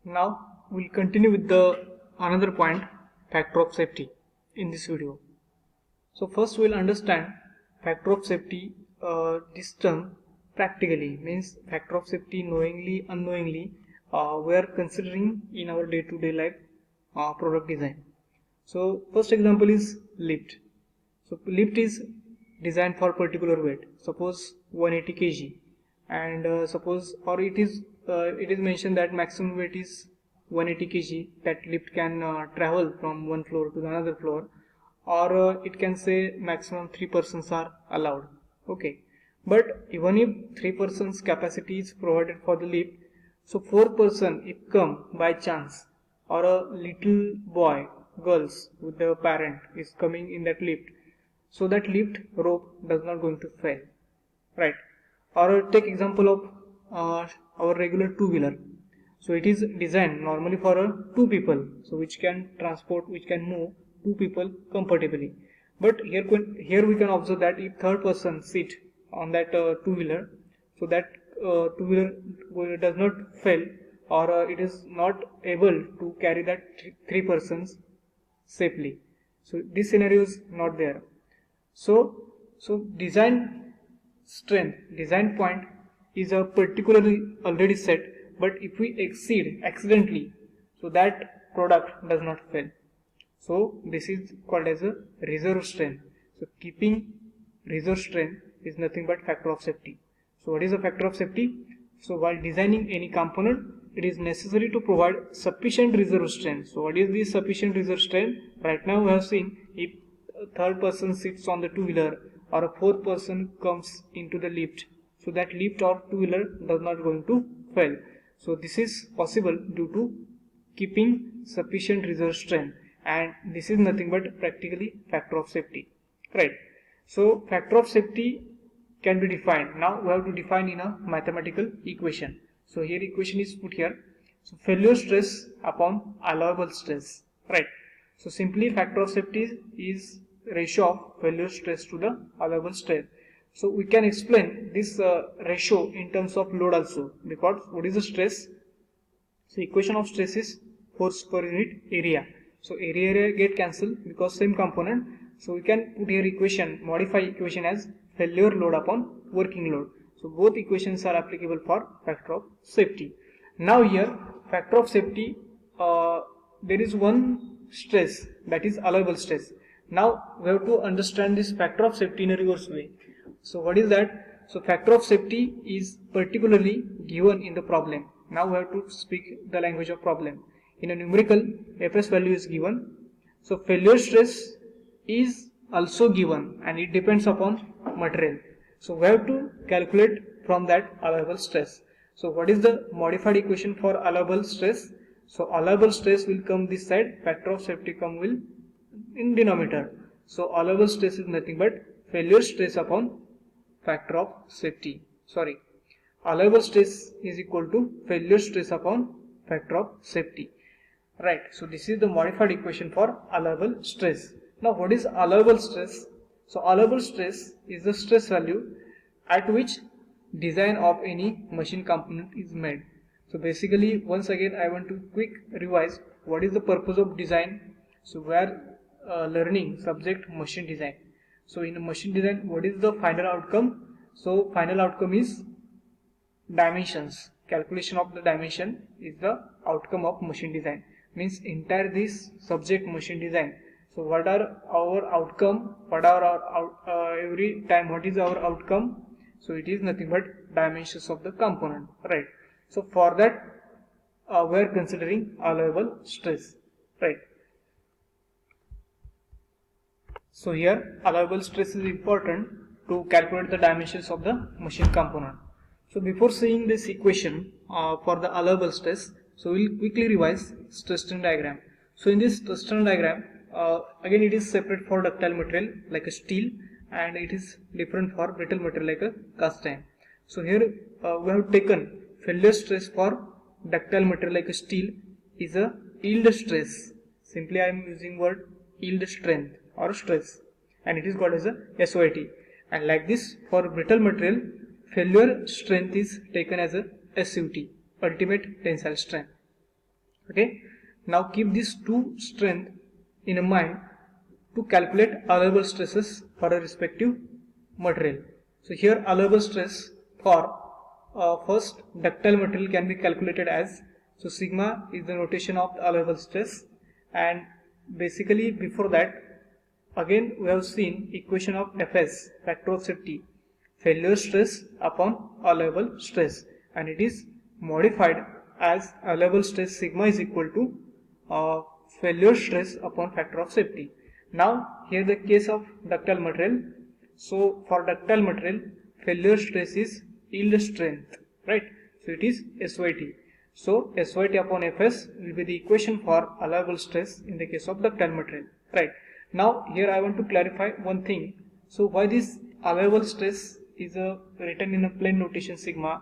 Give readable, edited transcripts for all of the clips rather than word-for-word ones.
Now we'll continue with the another point, factor of safety, in this video. So first we'll understand factor of safety. This term practically means factor of safety knowingly, unknowingly we are considering in our day-to-day life product design. So first example is lift. So lift is designed for particular weight, suppose 180 kg, and suppose or it is mentioned that maximum weight is 180 kg, that lift can travel from one floor to another floor, or it can say maximum 3 persons are allowed. Okay, but even if 3 persons capacity is provided for the lift, so 4 person if come by chance, or a little boy, girls with the parent is coming in that lift, so that lift rope does not going to fail, right? Or take example of our regular two-wheeler. So it is designed normally for two people, so which can transport, which can move two people comfortably. But here we can observe that if third person sit on that two-wheeler, so that two-wheeler does not fail, or it is not able to carry that three persons safely. So this scenario is not there. So design strength, design point is a particularly already set, but if we exceed accidentally, so that product does not fail. So this is called as a reserve strength. So keeping reserve strength is nothing but factor of safety. So what is a factor of safety? So while designing any component, it is necessary to provide sufficient reserve strength. So what is this sufficient reserve strength? Right now we have seen if a third person sits on the two-wheeler or a fourth person comes into the lift, so that lift or two-wheeler does not going to fail. So this is possible due to keeping sufficient reserve strength, and this is nothing but practically factor of safety, right? So factor of safety can be defined. Now we have to define in a mathematical equation. So here equation is put here. So failure stress upon allowable stress, right? So simply factor of safety is ratio of failure stress to the allowable stress. So we can explain this ratio in terms of load also, because what is the stress? So equation of stress is force per unit area. So area get cancelled because same component. So we can put here equation, modify equation as failure load upon working load. So both equations are applicable for factor of safety. Now here factor of safety, there is one stress, that is allowable stress. Now we have to understand this factor of safety in a reverse way. So what is that? So factor of safety is particularly given in the problem. Now we have to speak the language of problem. In a numerical, Fs value is given. So failure stress is also given, and it depends upon material. So we have to calculate from that allowable stress. So what is the modified equation for allowable stress? So allowable stress will come this side, factor of safety come will in denominator. So allowable stress is nothing but failure stress upon factor of safety. Sorry, allowable stress is equal to failure stress upon factor of safety. Right. So this is the modified equation for allowable stress. Now what is allowable stress? So allowable stress is the stress value at which design of any machine component is made. So basically, once again I want to quick revise what is the purpose of design. So we are learning subject machine design. So in a machine design, what is the final outcome? So final outcome is dimensions. Calculation of the dimension is the outcome of machine design. Means entire this subject machine design. So what are our outcome? What are our every time what is our outcome? So it is nothing but dimensions of the component, right? So for that we are considering allowable stress, right? So here allowable stress is important to calculate the dimensions of the machine component. So before seeing this equation for the allowable stress, so we will quickly revise stress strain diagram. So in this stress strain diagram, again it is separate for ductile material like a steel, and it is different for brittle material like a cast iron. So here we have taken failure stress for ductile material like a steel is a yield stress. Simply I am using word yield strength or stress, and it is called as a SOIT. And like this for brittle material, failure strength is taken as a SUT, ultimate tensile strength. Okay, now keep these two strength in mind to calculate allowable stresses for a respective material. So here allowable stress for first ductile material can be calculated as, so sigma is the notation of the allowable stress, and basically before that again we have seen equation of Fs, factor of safety, failure stress upon allowable stress, and it is modified as allowable stress sigma is equal to failure stress upon factor of safety. Now here the case of ductile material. So for ductile material, failure stress is yield strength, right? So it is SYT. So SYT upon Fs will be the equation for allowable stress in the case of ductile material, right? Now here I want to clarify one thing. So why this allowable stress is written in a plain notation sigma?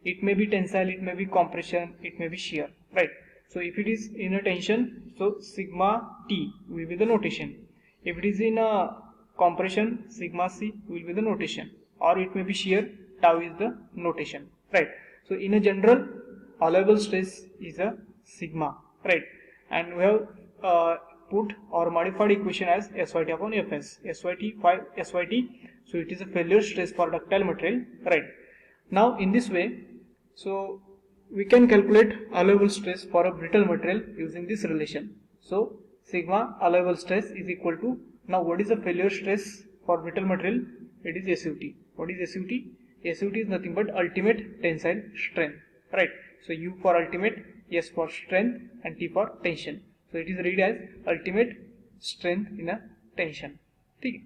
It may be tensile, it may be compression, it may be shear, right? So if it is in a tension, so sigma T will be the notation. If it is in a compression, sigma C will be the notation, or it may be shear, tau is the notation, right? So in a general, allowable stress is a sigma, right? And we have put or modified equation as SYT upon Fs, SYT 5 SYT, so it is a failure stress for ductile material, right? Now in this way, so we can calculate allowable stress for a brittle material using this relation. So sigma allowable stress is equal to, now what is the failure stress for brittle material? It is SUT. What is SUT? SUT is nothing but ultimate tensile strength, right? So U for ultimate, S for strength, and T for tension. So it is read as ultimate strength in a tension. Okay.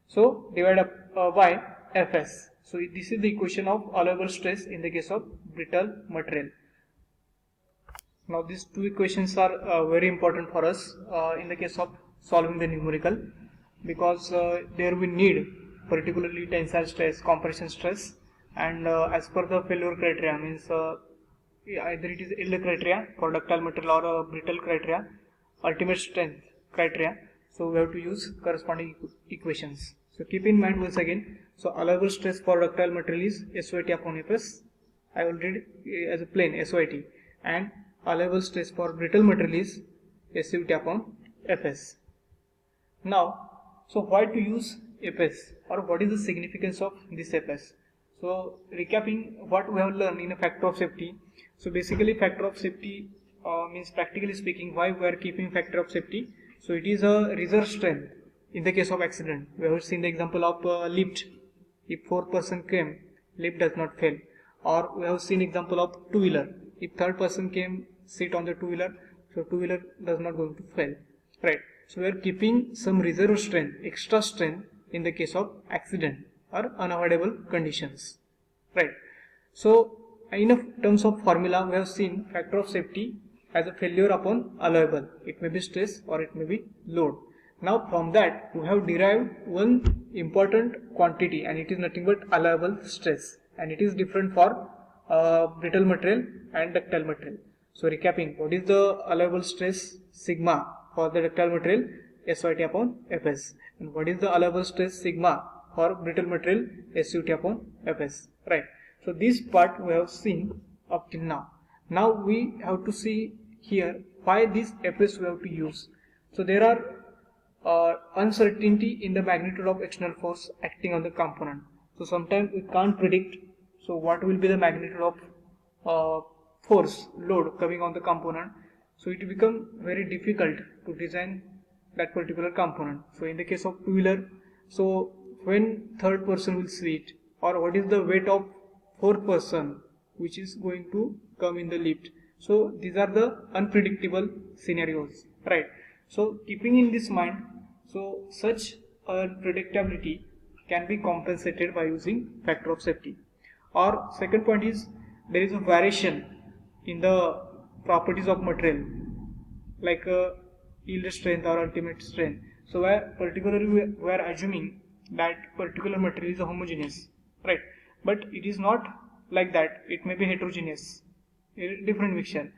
So divide up by Fs. So this is the equation of allowable stress in the case of brittle material. Now these two equations are very important for us in the case of solving the numerical, because there we need particularly tensile stress, compression stress, and as per the failure criteria, means either it is yield criteria for ductile material or brittle criteria, ultimate strength criteria. So we have to use corresponding equations. So keep in mind once again, so allowable stress for ductile material is SYT upon Fs. I will read as a plain SYT, and allowable stress for brittle material is SUT upon Fs. Now, so why to use Fs, or what is the significance of this Fs? So recapping what we have learned in a factor of safety. So basically factor of safety means, practically speaking, why we are keeping factor of safety. So it is a reserve strength in the case of accident. We have seen the example of lift. If 4 person came, lift does not fail. Or we have seen example of two-wheeler. If third person came, sit on the two-wheeler, so two-wheeler does not going to fail, right? So we are keeping some reserve strength, extra strength in the case of accident or unavoidable conditions, right? So in terms of formula, we have seen factor of safety as a failure upon allowable. It may be stress or it may be load. Now from that we have derived one important quantity, and it is nothing but allowable stress, and it is different for brittle material and ductile material. So recapping, what is the allowable stress sigma for the ductile material? SYT upon Fs. And what is the allowable stress sigma for brittle material? SUT upon Fs, right? So this part we have seen up till now. Now we have to see here why this Fs we have to use. So there are uncertainty in the magnitude of external force acting on the component. So sometimes we can't predict, so what will be the magnitude of force load coming on the component. So it become very difficult to design that particular component. So in the case of two-wheeler, so when third person will sit, or what is the weight of fourth person which is going to come in the lift. So these are the unpredictable scenarios, right? So keeping in this mind, so such unpredictability can be compensated by using factor of safety. Or second point is, there is a variation in the properties of material, like yield strength or ultimate strength. So where particularly we are assuming that particular material is homogeneous, right? But it is not like that. It may be heterogeneous, different mixture.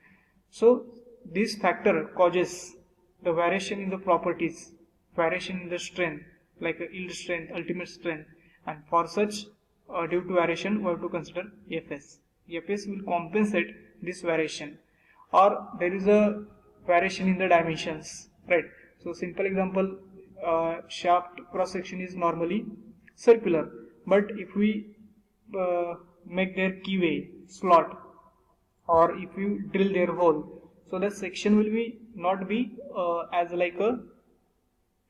So this factor causes the variation in the properties, variation in the strength, like yield strength, ultimate strength, and for such due to variation we have to consider Fs. Fs will compensate this variation. or there is a variation in the dimensions, right? So simple example, shaft cross section is normally circular, but if we make their keyway slot, or if you drill their hole, so the section will be not be as like a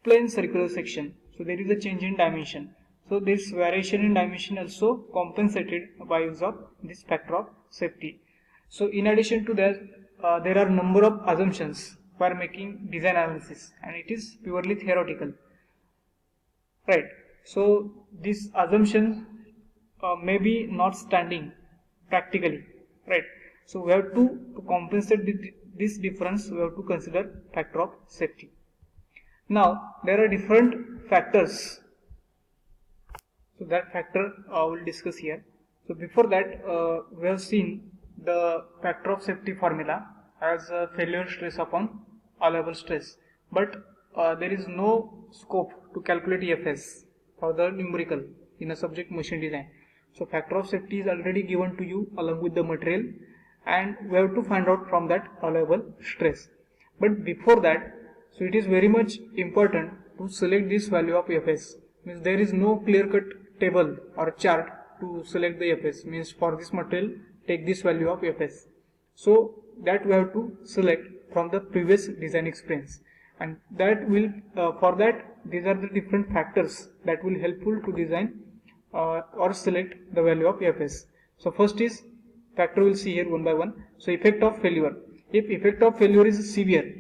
plain circular section. So there is a change in dimension. So this variation in dimension also compensated by use of this factor of safety. So in addition to that, there are number of assumptions for making design analysis, and it is purely theoretical, right? So this assumption may be not standing practically, right? So we have to compensate this difference, we have to consider factor of safety. Now there are different factors, so that factor we'll discuss here. So before that, we have seen the factor of safety formula as failure stress upon allowable stress, but there is no scope to calculate EFS for the numerical in a subject machine design. So factor of safety is already given to you along with the material, and we have to find out from that allowable stress. But before that, so it is very much important to select this value of EFS. Means there is no clear-cut table or chart to select the EFS. Means for this material, take this value of EFS. So that we have to select from the previous design experience, and that will for that these are the different factors that will helpful to design or select the value of EFS. So first is factor, we'll see here one by one. So effect of failure. If effect of failure is severe,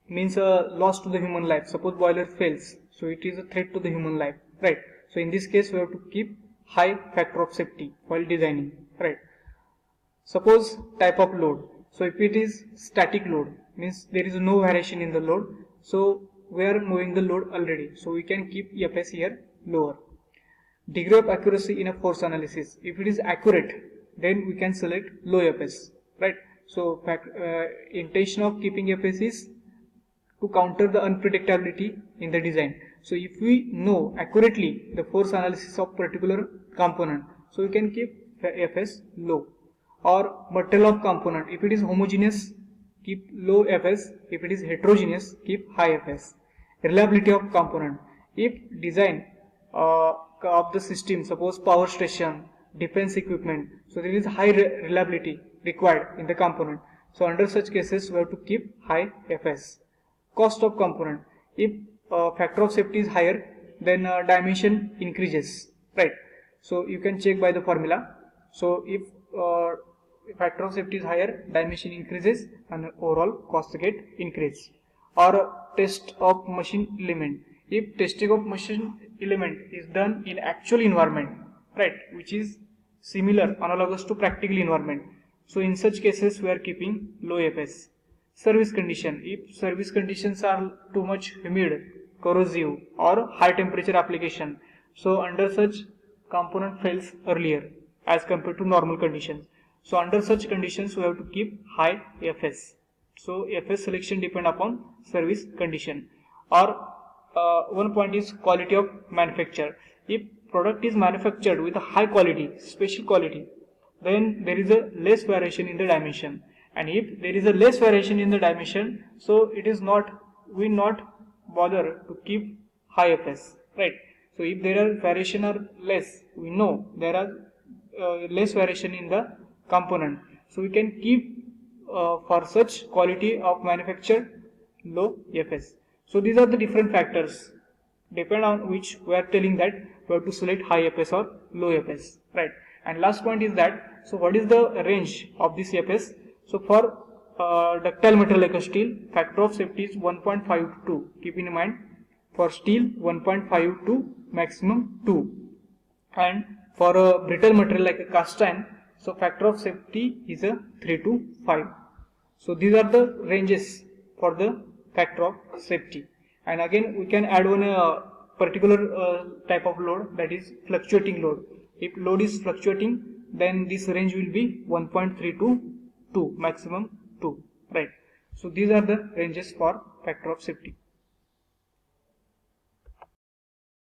means a loss to the human life. Suppose boiler fails, so it is a threat to the human life, right? So in this case we have to keep high factor of safety while designing, right? Suppose type of load. So if it is static load, means there is no variation in the load, so we are knowing the load already, so we can keep EFS here lower. Degree of accuracy in a force analysis. If it is accurate, then we can select low EFS, right? So intention of keeping EFS is to counter the unpredictability in the design. So if we know accurately the force analysis of particular component, so we can keep EFS low. Or material of component, if it is homogeneous, keep low EFS. If it is heterogeneous, keep high EFS. Reliability of component. If design of the system, suppose power station, defense equipment, so there is high reliability required in the component. So under such cases, we have to keep high EFS. Cost of component. If factor of safety is higher, then dimension increases, right? So you can check by the formula. So if factor of safety is higher, dimension increases and overall cost get increased. Or test of machine element. If testing of machine element is done in actual environment, right, which is similar, analogous to practical environment, so in such cases we are keeping low EFS. Service condition. If service conditions are too much humid, corrosive, or high temperature application, so under such component fails earlier as compared to normal conditions. So under such conditions we have to keep high EFS. So EFS selection depend upon service condition. Or one point is quality of manufacture. If product is manufactured with a high quality, special quality, then there is a less variation in the dimension. And if there is a less variation in the dimension, so it is not, we not bother to keep high EFS, right? So if there are variation are less, we know there are less variation in the component, so we can keep for such quality of manufacture low EFS. So these are the different factors depend on which we are telling that we have to select high EFS or low EFS, right? And last point is that, so what is the range of this EFS? So for ductile material like a steel, factor of safety is 1.5 to 2. Keep in mind, for steel 1.5 to maximum 2. And for a brittle material like a cast iron, so factor of safety is a 3 to 5. So these are the ranges for the factor of safety. And again we can add one particular type of load, that is fluctuating load. If load is fluctuating, then this range will be 1.3 to 2, maximum 2, right? So these are the ranges for factor of safety.